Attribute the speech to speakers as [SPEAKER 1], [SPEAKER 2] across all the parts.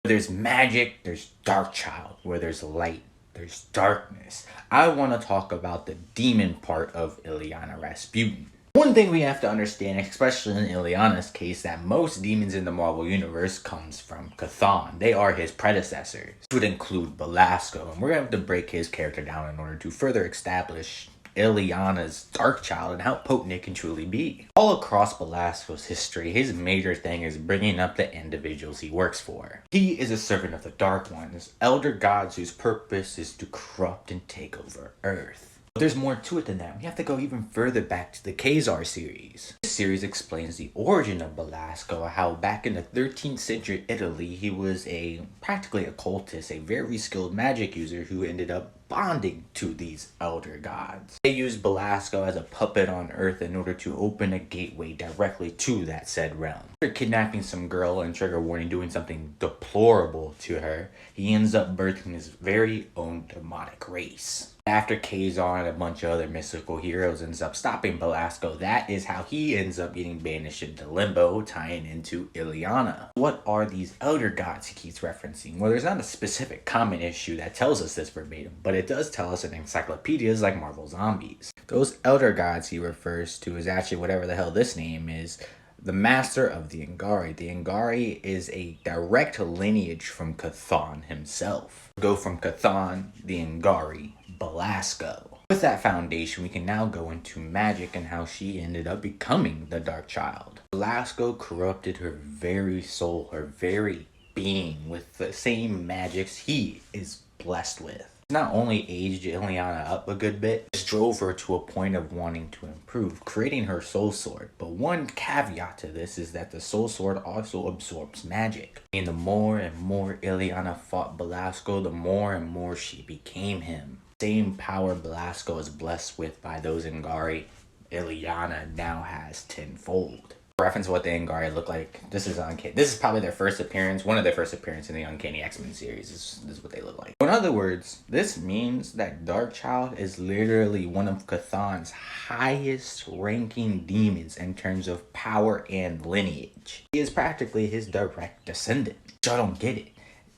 [SPEAKER 1] Where there's magic, there's Darkchylde. Where there's light, there's darkness. I want to talk about the demon part of Illyana Rasputin. One thing we have to understand, especially in Illyana's case, that most demons in the Marvel Universe comes from Chthon. They are his predecessors. This would include Belasco, and we're going to have to break his character down in order to further establish Illyana's Darkchylde and how potent it can truly be. All across Belasco's history, his major thing is bringing up the individuals he works for. He is a servant of the Dark Ones, elder gods whose purpose is to corrupt and take over Earth. But there's more to it than that. We have to go even further back to the Khazar series. This series explains the origin of Belasco, how back in the 13th century Italy, he was practically a cultist, a very skilled magic user who ended up bonding to these elder gods. They used Belasco as a puppet on Earth in order to open a gateway directly to that said realm. After kidnapping some girl and, trigger warning, doing something deplorable to her, he ends up birthing his very own demonic race. After Khazar and a bunch of other mystical heroes ends up stopping Belasco, that is how he ends up getting banished into Limbo, tying into Illyana. What are these elder gods he keeps referencing? Well, there's not a specific common issue that tells us this verbatim, but it does tell us in encyclopedias like Marvel Zombies. Those elder gods he refers to is actually whatever the hell this name is, the master of the Angari. The Angari is a direct lineage from Chthon himself. Go from Chthon, the Angari, Belasco. With that foundation, we can now go into magic and how she ended up becoming the Darkchylde. Belasco corrupted her very soul, her very being, with the same magics he is blessed with. Not only aged Illyana up a good bit, just drove her to a point of wanting to improve, creating her soul sword. But one caveat to this is that the soul sword also absorbs magic. And the more and more Illyana fought Belasco, the more and more she became him. Same power Belasco is blessed with by those Angari, Illyana now has tenfold. Reference what the Angari look like. This is probably their first appearance, one of their first appearances in the Uncanny X-Men series. This is what they look like. In other words, this means that Darkchylde is literally one of Chthon's highest ranking demons in terms of power and lineage. He is practically his direct descendant. Y'all don't get it.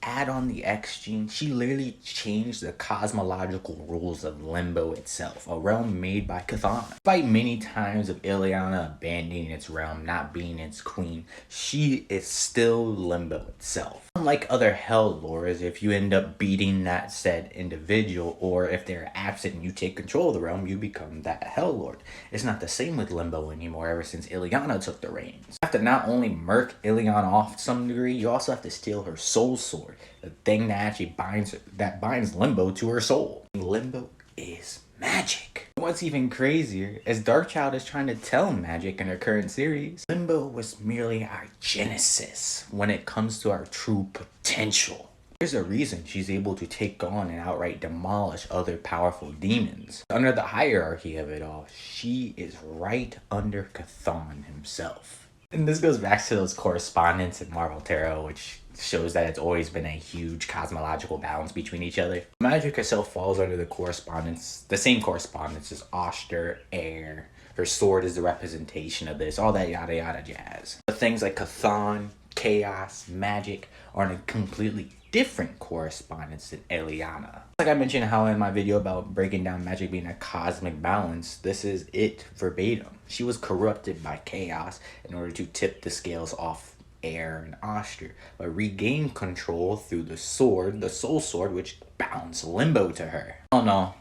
[SPEAKER 1] Add on the X gene, she literally changed the cosmological rules of Limbo itself, a realm made by Chthon. Despite many times of Illyana abandoning its realm, not being its queen, she is still Limbo itself. Unlike other hell lords, if you end up beating that said individual, or if they're absent and you take control of the realm, you become that hell lord. It's not the same with Limbo anymore ever since Illyana took the reins. You have to not only murk Illyana off to some degree, you also have to steal her soul sword, the thing that actually binds Limbo to her soul. Limbo is magic. What's even crazier is Darkchylde is trying to tell magic in her current series. Limbo was merely our genesis when it comes to our true potential. There's a reason she's able to take on and outright demolish other powerful demons. Under the hierarchy of it all, she is right under Chthon himself. And this goes back to those correspondence in Marvel Tarot, which shows that it's always been a huge cosmological balance between each other. Magic herself falls under the same correspondence as Oster, air. Her sword is the representation of this, all that yada yada jazz. But things like Chthon, chaos, magic are in a completely different correspondence than Illyana. Like I mentioned how in my video about breaking down magic being a cosmic balance, this is it verbatim. She was corrupted by chaos in order to tip the scales off air and Oster, but regained control through the sword, the soul sword, which bounds Limbo to her. Oh no,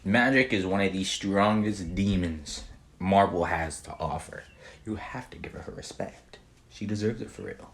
[SPEAKER 1] magic is one of the strongest demons Marvel has to offer. You have to give her respect. She deserves it for real.